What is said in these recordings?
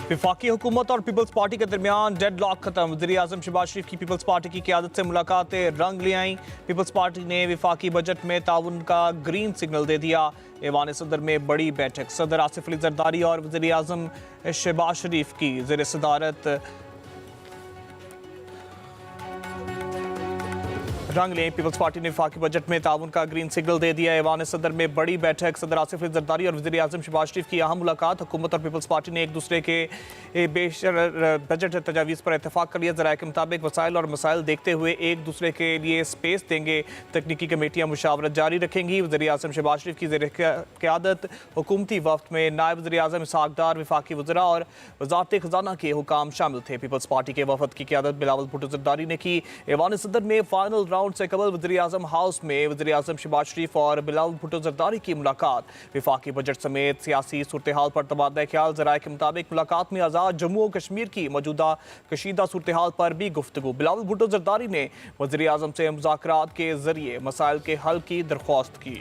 वफाकी हुकूमत और पीपल्स पार्टी के दरमियान डेड लॉक खत्म। वज़ीर आज़म शहबाज शरीफ की पीपल्स पार्टी की क़यादत से मुलाकातें रंग ले आईं। पीपल्स पार्टी ने वफाकी बजट में ताउन का ग्रीन सिग्नल दे दिया। ऐवान सदर में बड़ी बैठक, सदर आसिफ अली जरदारी और वज़ीर आज़म शहबाज शरीफ की ज़ेर सदारत रंग लें। पीपल्स पार्टी ने वफाकी बजट में ताउन का ग्रीन सिग्नल दे दिया। ऐवान सदर में बड़ी बैठक, सदर आसिफ अली जरदारी और वज़ीर आज़म शहबाज शरीफ की अहम मुलाकात। हुकूमत और पीपल्स पार्टी ने एक दूसरे के बेशर बजट तजावीज़ पर इतफाक़ कर लिया। ज़राए के मुताबिक वसाइल और मसाइल देखते हुए एक दूसरे के लिए स्पेस देंगे। तकनीकी कमेटियाँ मुशावरत जारी रखेंगी। वज़ीर आज़म शहबाज शरीफ की ज़ेर क़यादत हुकूमती वफ़द में नायब वज़ीर आज़म इसहाक़ डार, वफाकी वज़रा और वज़ारत ख़ज़ाना के हुकाम शामिल थे। पीपल्स पार्टी के वफ़द की क़यादत बिलावल भुट्टो ज़रदारी ने की। ऐवान सदर में फ़ाइनल राउंड से कबल वज़ीर आज़म हाउस में वज़ीर आज़म शहबाज शरीफ और बिलावल भुट्टो ज़रदारी की मुलाकात। वफाकी बजट समेत सियासी सूरत हाल पर तबादला ख्याल। ज़राए के मुताबिक मुलाकात में आज़ाद जम्मू और कश्मीर की मौजूदा कशीदा सूरत हाल पर भी गुफ्तगू। बिलावल भुट्टो ज़रदारी ने वज़ीर आज़म से मुज़ाकरात के ज़रिए मसाइल के हल की दरख्वास्त की।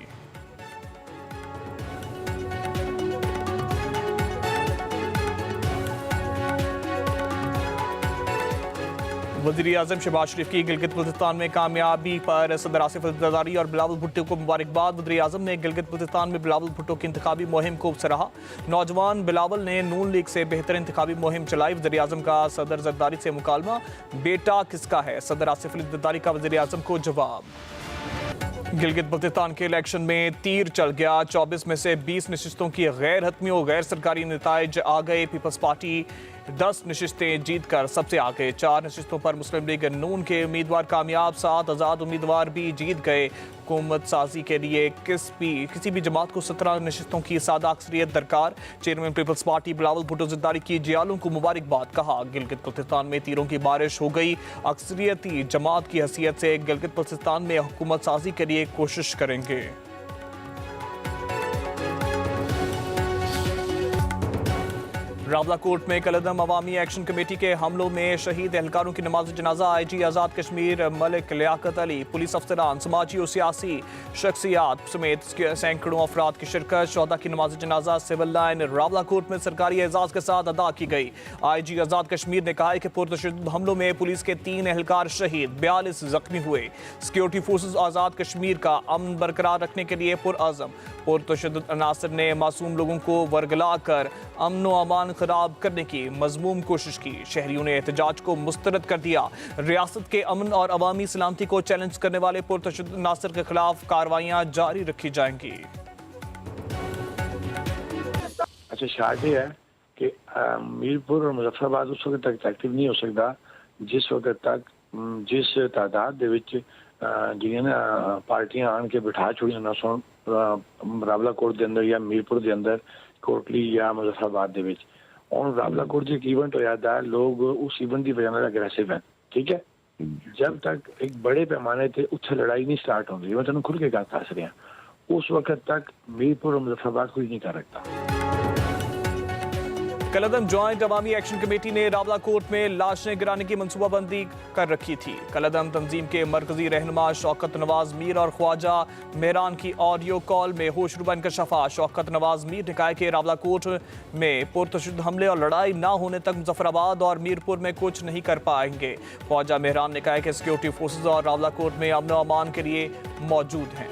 वज़ीर आज़म शहबाज शरीफ की गिलगित बल्तिस्तान में कामयाबी पर सदर आसिफ अली जरदारी और बिलावल भुट्टो को मुबारकबाद। वज़ीर आज़म ने गिलगित बल्तिस्तान में बिलावल भुट्टो की इंतखाबी मुहिम को सराहा। नौजवान बिलावल ने नून लीग से बेहतर इंतखाबी मुहिम चलाई। वज़ीर आज़म का सदर जरदारी से मुकालमा, बेटा किसका है? सदर आसिफ अली जरदारी का वज़ीर आज़म को जवाब। गिलगित बल्तिस्तान के इलेक्शन में तीर चल गया। 24 में से 20 नशिस्तों की गैर हतमी और गैर सरकारी नताइज आ गए। पीपल्स पार्टी 10 नशिस्तें जीत कर सबसे आगे। 4 नशिस्तों पर मुस्लिम लीग नून के उम्मीदवार कामयाब, 7 आज़ाद उम्मीदवार भी जीत गए। हुकूमत साजी के लिए किसी भी जमात को 17 नशिस्तों की सादा अक्सरियत दरकार। चेयरमैन पीपल्स पार्टी बिलावल भुट्टो ज़रदारी की जियालों को मुबारकबाद। कहा गिलगित बल्तिस्तान में तीरों की बारिश हो गई। अक्सरियती जमात की हैसियत से गिलगित बल्तिस्तान में हुकूमत साजी के लिए कोशिश करेंगे। रावलाकोट में कलदम अवामी एक्शन कमेटी के हमलों में शहीद एहलकारों की नमाज जनाजा। IG आज़ाद कश्मीर मलिक लियाकत अली, पुलिस अफसरान, समाजी और सियासी शख्सियात समेत सैकड़ों अफराद की शिरकत। शहदा की नमाज जनाजा सिविल लाइन रावलाकोट में सरकारी एजाज़ के साथ अदा की गई। IG आज़ाद कश्मीर ने कहा है कि पुरतशद्दुद हमलों में पुलिस के 3 एहलकार शहीद, 42 जख्मी हुए। सिक्योरिटी फोर्सेज आज़ाद कश्मीर का अमन बरकरार रखने के लिए पुरअज़म। पुरतशद्दुद अनासर ने मासूम लोगों को वरगला कर अमन व अमान खराब करने की मज़मूम कोशिश की। शहरियों ने एहतजाज को मुस्तरद कर दिया। रियासत के अमन और अवामी सलामती को चैलेंज करने वाले पुरतशद्दुद अनासर के खिलाफ कार्रवाइयाँ जारी रखी जाएंगी। अच्छा, शायद ये है कि मीरपुर और मुजफ्फराबाद उस वक्त तक एक्टिव नहीं हो सकता जिस वक्त तक जिस तादाद ਦੇ ਵਿੱਚ ਜਿਹੜੀਆਂ ਪਾਰਟੀਆਂ ਆਣ ਕੇ ਬਿਠਾ ਚੁੱਕੀਆਂ ਨਾ ਸਨ ਰਾਵਲਾਕੋਟ ਦੇ ਅੰਦਰ ਜਾਂ ਮੀਰਪੁਰ ਦੇ ਅੰਦਰ, कोटली या मुजफ्फराबाद ਦੇ ਵਿੱਚ। और रावलाकोट जो एक इवेंट होया था, लोग उस इवेंट की वजह से अग्रेसिव हैं। ठीक है, जब तक एक बड़े पैमाने पे उत्थे लड़ाई नहीं स्टार्ट होगी, मैं तुम खुल के गल दस रहा, उस वक्त तक मीरपुर और मुजफ्फराबाद कुछ नहीं कर सकता। कलदम जॉइंट अवामी एक्शन कमेटी ने रावलाकोट में लाशें गिराने की मनसूबाबंदी कर रखी थी। कलदम तंजीम के मरकजी रहनुमा शौकत नवाज मीर और ख्वाजा मेहरान की ऑडियो कॉल में होशरुबा इंकशाफा। शौकत नवाज मीर ने कहा कि रावलाकोट में पुरतशद्दुद हमले और लड़ाई ना होने तक मुजफ्फराबाद और मीरपुर में कुछ नहीं कर पाएंगे। ख्वाजा मेहरान ने कहा कि सिक्योरिटी फोर्सेज और रावलाकोट में अमन व अमान के लिए मौजूद हैं।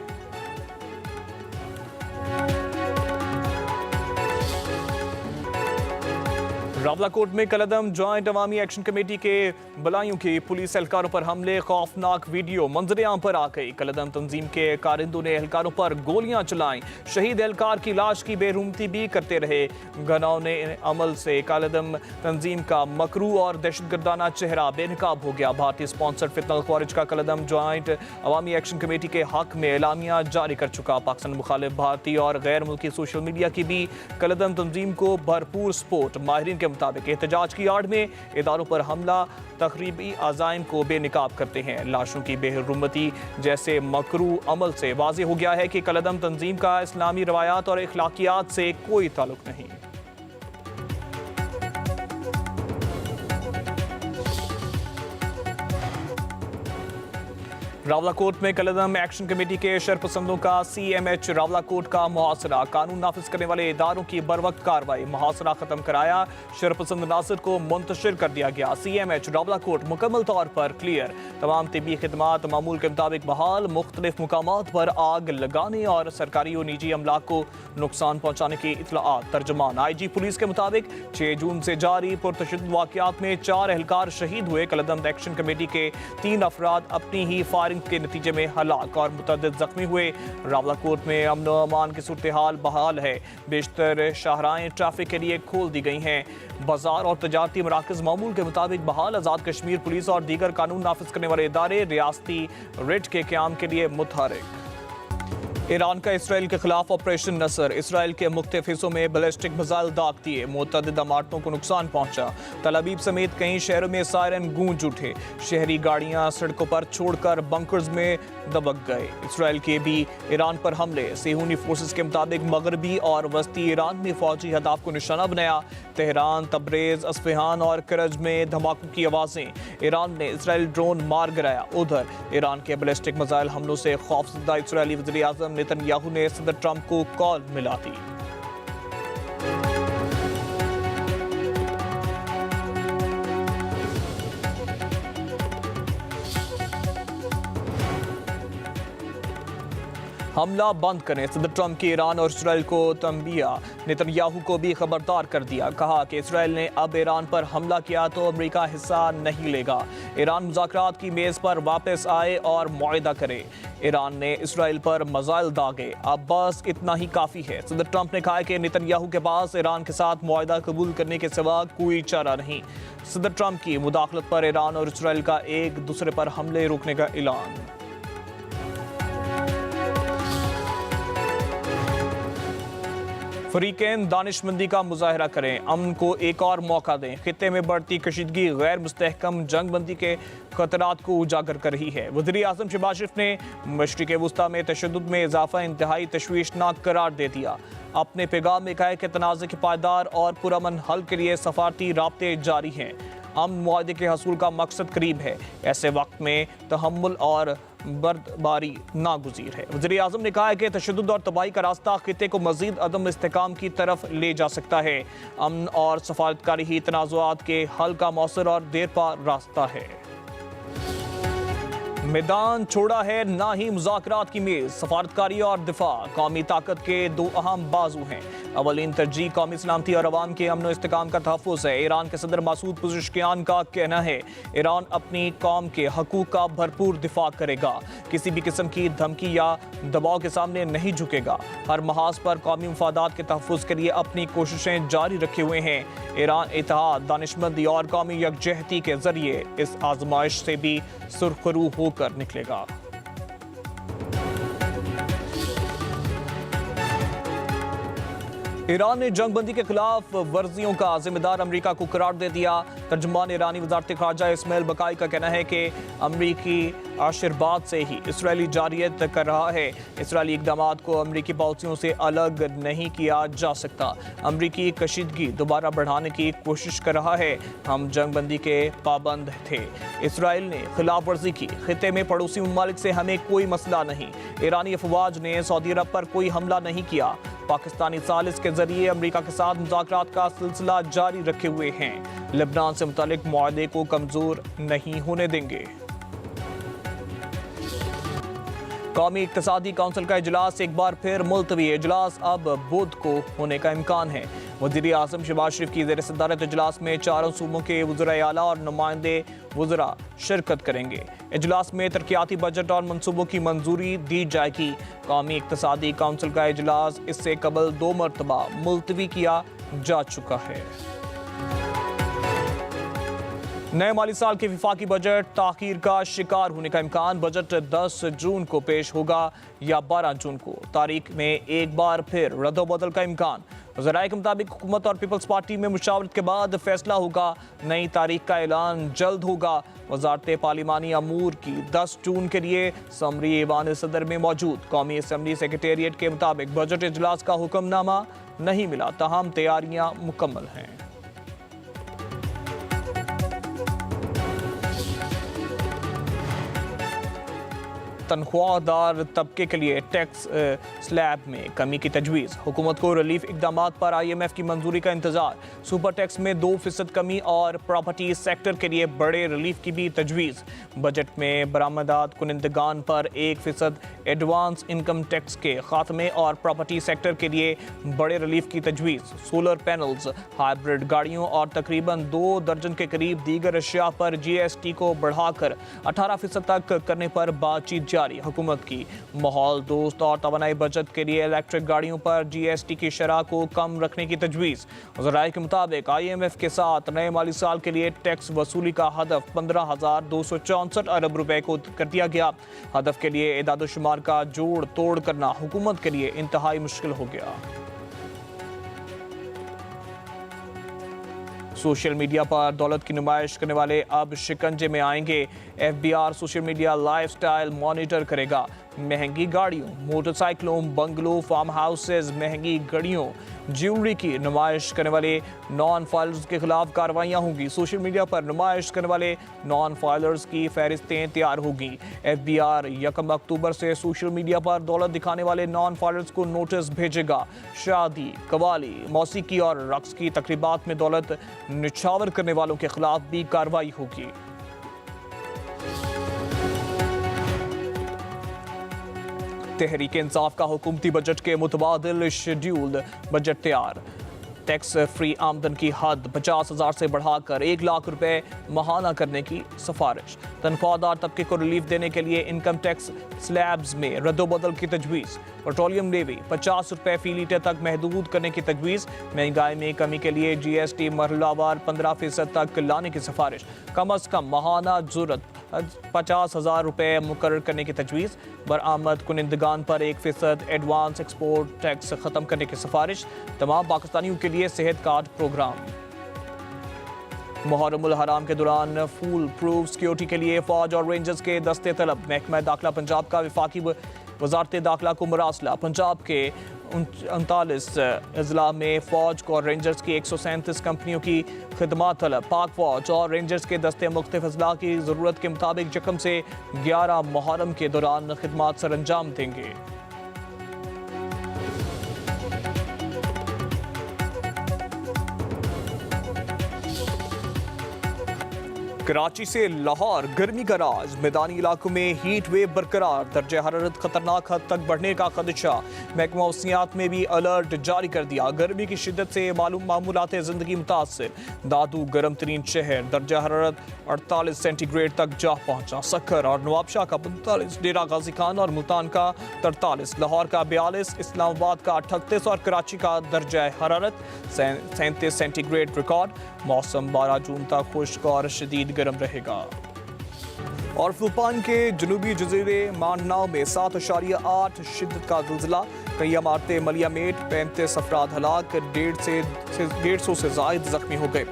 रावलाकोट में कलदम जॉइंट अवामी एक्शन कमेटी के बलाइयों की पुलिस एहलकारों पर हमले, खौफनाक वीडियो मंजरे आम पर आ गई। कलदम तंजीम के कारिंदों ने एहलकारों पर गोलियां चलाईं। शहीद एहलकार की लाश की बेरुमती भी करते रहे। घनौने अमल से कलदम तंजीम का मकरू और दहशतगर्दाना चेहरा बेनकाब हो गया। भारतीय स्पॉन्सर्ड फितनल ख्वारिज का कलदम जॉइंट अवामी एक्शन कमेटी के हक में एलामिया जारी कर चुका। पाकिस्तान मुखालिफ भारतीय और गैर मुल्की सोशल मीडिया की भी कलदम तंजीम को भरपूर सपोर्ट। माहिरीन के मुताबिक एहतजाज की आड़ में इदारों पर हमला तकरीबी अज़ाइम को बेनकाब करते हैं। लाशों की बेहरुमती जैसे मकरू अमल से वाज़ेह हो गया है कि कलदम तंजीम का इस्लामी रवायात और अखलाकियात से कोई ताल्लुक नहीं। रावलाकोट में कलदम एक्शन कमेटी के शरपसंदों का CMH रावलाकोट का मुहासरा, कानून नाफिज करने वाले इदारों की बरवक्त कार्रवाई, मुहासरा खत्म कराया, शरपसंद नासिर को मुंतशिर कर दिया गया। CMH रावलाकोट मुकम्मल तौर पर क्लियर, तमाम तिब्बी खिदमात मामूल के मुताबिक बहाल, मुख्तलिफ मुकामात पर आग लगाने और सरकारी और निजी अमलाक को नुकसान पहुंचाने की इत्तलाआत। तर्जुमान IG पुलिस के मुताबिक 6 जून से जारी पुरतशद्दुद वाक़यात में 4 एहलकार शहीद हुए। कलदम एक्शन कमेटी के 3 अफराद अपनी ही फायरिंग के नतीजे में हलाक और मुतअद्दिद जख्मी हुए। रावलाकोट में अमन व अमान की सूरत हाल बहाल है, बेशतर शाहराएं ट्रैफिक के लिए खोल दी गई हैं, बाजार और तजारती मराकज़ मामूल के मुताबिक बहाल। आज़ाद कश्मीर पुलिस और दीगर कानून नाफिज करने वाले इदारे रियासती रिट के क़याम के लिए मुतहरिक। ईरान का इसराइल के खिलाफ ऑपरेशन नसर, इसराइल के मुख्तलिफ हिस्सों में बैलिस्टिक मिसाइल दाग दिए, मुतअद्दिद इमारतों को नुकसान पहुंचा। तल अवीव समेत कई शहरों में सायरन गूंज उठे, शहरी गाड़ियां सड़कों पर छोड़कर बंकर्स में दबक गए। इसराइल के भी ईरान पर हमले, सेहूनी फोर्सेस के मुताबिक मगरबी और वस्ती ईरान में फौजी हदाफ को निशाना बनाया। तेहरान, तब्रेज, अस्फहान और करज में धमाकों की आवाज़ें, ईरान ने इसराइल ड्रोन मार गिराया। उधर ईरान के बैलिस्टिक मिसाइल हमलों से खौफजदा इसराइली वज़ीर आज़म नेतन्याहू ने सदर ट्रंप को कॉल मिला दी। हमला बंद करें, सदर ट्रंप की ईरान और इसराइल को तंबिया, नेतन्याहू को भी खबरदार कर दिया। कहा कि इसराइल ने अब ईरान पर हमला किया तो अमेरिका हिस्सा नहीं लेगा। ईरान मुज़ाकरात की मेज़ पर वापस आए और मुआहिदा करे। ईरान ने इसराइल पर मिसाइल दागे, अब बस इतना ही काफ़ी है। सदर ट्रंप ने कहा कि नेतन्याहू के पास ईरान के साथ मुआहिदा कबूल करने के सिवा कोई चारा नहीं। सदर ट्रंप की मुदाखलत पर ईरान और इसराइल का एक दूसरे पर हमले रोकने का ऐलान। फरीकैन दानिशमंदी का मुजाहरा करें, अमन को एक और मौका दें। खित्ते में बढ़ती कशीदगी गैर मुस्तहकम जंगबंदी के खतरात को उजागर कर रही है। वज़ीर आज़म शहबाज शरीफ ने मशरिक़ वुस्ता में तशद्दुद में इजाफा इंतहाई तशवीशनाक करार दे दिया। अपने पैगाम में कहा कि तनाज़े के पायदार और पुरअमन हल के लिए सफारती राब्ते जारी हैं। अमन मुआहदे के हसूल का मकसद करीब है। ऐसे वक्त में तहम्मुल और बर्दबारी नागुज़ीर है। वज़ीर आज़म ने कहा है कि तशद्दुद और तबाही का रास्ता खित्ते को मज़ीद अदम इस्तेहकाम की तरफ ले जा सकता है। अमन और सफारतकारी ही तनाज़ुआत के हल का मौसर और देरपा रास्ता है। मैदान छोड़ा है ना ही मुज़ाकरात की मेज़, सफारतकारी और दिफा कौमी ताकत के 2 अहम बाजू हैं। अवलीन तरजीह कौमी सलामती और अवाम के अमन इस्तेहकाम का तहफ़्फ़ुज़ है। ईरान के सदर मसूद पज़ेश्कियान का कहना है ईरान अपनी कौम के हकूक़ का भरपूर दिफा करेगा, किसी भी किस्म की धमकी या दबाव के सामने नहीं झुकेगा। हर महाज पर कौमी मफादात के तहफ़्फ़ुज़ के लिए अपनी कोशिशें जारी रखे हुए हैं। ईरान इत्तेहाद, दानिशमंदी और कौमी यकजहती के जरिए इस आजमाइश से भी सुरखरू होकर निकलेगा। ईरान ने जंगबंदी के खिलाफ वर्जियों का जिम्मेदार अमेरिका को करार दे दिया। तर्जुमान ईरानी वज़ारत ख़ारजा इस्माइल बकाई का कहना है कि अमरीकी आशीर्वाद से ही इसराइली जारियत कर रहा है। इसराइली इक़दामात को अमरीकी पॉलिसियों से अलग नहीं किया जा सकता। अमरीकी कशीदगी दोबारा बढ़ाने की कोशिश कर रहा है। हम जंगबंदी के पाबंद थे, इसराइल ने खिलाफ वर्जी की। खित्ते में पड़ोसी ममालिक से हमें कोई मसला नहीं। ईरानी अफवाज ने सऊदी अरब पर कोई हमला नहीं किया। पाकिस्तानी सालिस के जरिए अमेरिका के साथ मुज़ाकरात का सिलसिला जारी रखे हुए हैं। लेबनान से मुतालिक मुआहदे को कमजोर नहीं होने देंगे। कौमी इक़्तिसादी काउंसिल का इजलास एक बार फिर मुलतवी। इजलास अब बुध को होने का इम्कान है। वज़ीर आज़म शहबाज शरीफ की ज़ेर सदारत इजलास में 4 सूबों के वज़राए आला और नुमाइंदे वज़रा शिरकत करेंगे। इजलास में तरक्याती बजट और मनसूबों की मंजूरी दी जाएगी। कौमी इक़्तिसादी काउंसिल का इजलास इससे कबल 2 मरतबा मुलतवी किया जा चुका है। नए माली साल के विफाकी बजट ताख़ीर का शिकार होने का इम्कान। बजट 10 जून को पेश होगा या 12 जून को। तारीख में एक बार फिर रद्द-ओ-बदल का इम्कान। ज़राए के मुताबिक हुकूमत और पीपल्स पार्टी में मुशावरत के बाद फैसला होगा। नई तारीख का ऐलान जल्द होगा। वज़ारत पार्लिमानी अमूर की 10 जून के लिए समरी ईवान सदर में मौजूद। कौमी असम्बली सेक्रेटेरिएट के मुताबिक बजट इजलास का हुक्मनामा नहीं मिला, ताहम तैयारियां मुकम्मल हैं। तनख्वाहदार तबके के लिए टैक्स स्लैब में कमी की तजवीज़। हुकूमत को रिलीफ इकदाम पर IMF की मंजूरी का इंतजार। सुपर टैक्स में 2% कमी और प्रॉपर्टी सेक्टर के लिए बड़े रिलीफ की भी तजवीज़। बजट में बरामदात कुनिंदगान पर 1% एडवांस इनकम टैक्स के खात्मे और प्रॉपर्टी सेक्टर के लिए बड़े रिलीफ की तजवीज़। सोलर पैनल्स, हाइब्रिड गाड़ियों और तकरीबन 2 दर्जन के करीब दीगर अशिया पर GST को बढ़ाकर 18% तक करने पर बातचीत जारी। हुकूमत की माहौल दोस्त और तवानाई बचत के लिए इलेक्ट्रिक गाड़ियों पर GST की शरह को कम रखने की तजवीज़। ज़राए के मुताबिक IMF के साथ नए माली साल के लिए टैक्स वसूली का हदफ 15,264 अरब रुपए को कर दिया गया। हदफ के लिए एदाद शुमार का जोड़ तोड़ करना हुकूमत के लिए इंतहाई मुश्किल हो गया। सोशल मीडिया पर दौलत की नुमाइश करने वाले अब शिकंजे में आएंगे। FBR social media lifestyle monitor करेगा। महंगी गाड़ियों, मोटरसाइकिलों, बंगलों, फार्म हाउसेज, महंगी गाड़ियों, ज्वेलरी की नुमाइश करने वाले नॉन फाइलर्स के खिलाफ कार्रवाइयाँ होंगी। सोशल मीडिया पर नुमाइश करने वाले नॉन फाइलर्स की फहरिस्तें तैयार होगी। FBR 1 अक्टूबर से सोशल मीडिया पर दौलत दिखाने वाले नॉन फाइलर्स को नोटिस भेजेगा। शादी, कवाली, मौसीकी और रक्स की तकरीबात में दौलत निछावर करने वालों के खिलाफ भी कार्रवाई होगी। तहरीक इंसाफ का हुकूमती बजट के मुतबादिल शेड्यूल्ड बजट तैयार। टैक्स फ्री आमदन की हद 50,000 से बढ़ाकर 1 लाख रुपए माहाना करने की सिफारिश। तनख्वाहदार तबके को रिलीफ देने के लिए इनकम टैक्स स्लैब्स में रद्दोबदल की तजवीज़। पेट्रोलियम लेवी 50 रुपए फी लीटर तक महदूद करने की तजवीज़। महंगाई में कमी के लिए GST मरहलावार 15% तक लाने की सिफारिश। कम अज़ कम माहाना ज़रूरत 50,000 रुपए मुकर्रर करने की तजवीज़। बरामद कुनिंदगान पर 1% एडवांस एक्सपोर्ट टैक्स ख़त्म करने की सिफारिश। तमाम पाकिस्तानियों के लिए सेहत कार्ड प्रोग्राम। मुहर्रमुल हराम के दौरान फूल प्रूफ सिक्योरिटी के लिए फौज और रेंजर्स के दस्ते तलब। महकमा दाखिला पंजाब का वफाकी वजारत दाखिला को मरासला। पंजाब के 39 अजला में फौज और रेंजर्स की 137 कंपनियों की खिदमत तलब। पाक फौज और रेंजर्स के दस्ते मुख्तलिफ अजला की ज़रूरत के मुताबिक 1 से 11 मुहर्रम के दौरान खिदमत सर अंजाम देंगे। कराची से लाहौर गर्मी का राज। मैदानी इलाकों में हीट वेव बरकरार। दर्जा हरारत खतरनाक हद तक बढ़ने का खदशा। महकमा मौसमियात में भी अलर्ट जारी कर दिया। गर्मी की शिद्दत से मामूलात ज़िंदगी मुतासर। दादू गर्म तरीन शहर। दर्जा हरारत 48 सेंटीग्रेड तक जा पहुंचा। सक्कर और नवाबशाह का 45, डेरा गाजी खान और मुल्तान का 43, लाहौर का 42, इस्लामाबाद का 38 और कराची का दर्जा हरारत 37 सेंटीग्रेड रिकॉर्ड। मौसम 12 जून तक खुश्क और शदीद गर्म रहेगा। और फिलिपाइन के जनूबी जजीरे मांडनाओ में 7.8 शिद्दत का ज़िलज़िला। कई इमारतें मलियामेट। 35 अफराद हलाक। 150 से ज़ायद जख्मी हो गए।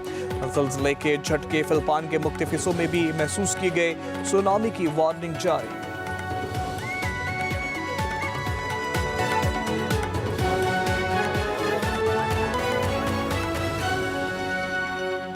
ज़िलज़िले के झटके फिलिपाइन के मुख्तलिफ हिस्सों में भी महसूस किए गए। सुनामी की वार्निंग जारी।